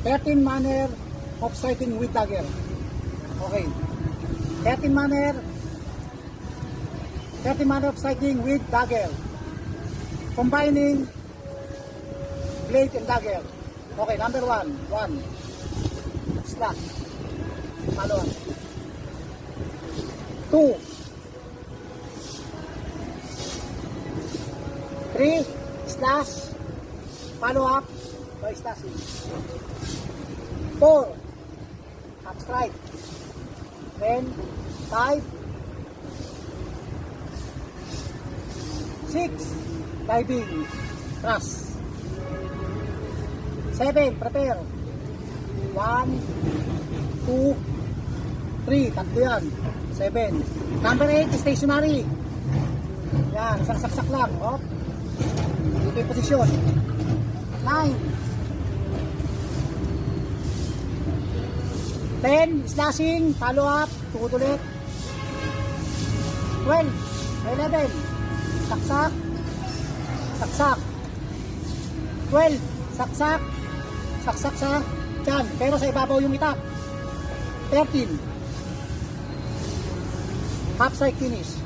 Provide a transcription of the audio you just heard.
13 manner of striking with dagger. Okay. 13 manner of striking with dagger. Combining blade and dagger. Okay, number 1. 1. Slash. Follow up. 2. 3. Slash. Follow up by slashing. 4. Half strike. Then 5. 6. Diving. Thrust. 7. Prepare. 1, 2, 3. Tatlo yan. 7. Number 8. Stationary. Yan. Isang saksak lang. Oh. Ito yung posisyon. 9. 10. Slashing. Follow up. Tukod ulit. 12. 11. Saksak. Saksak. 12. Saksak. Saksak sa tiyan. Pero sa ibabaw yung itak. 13. Half strike finish.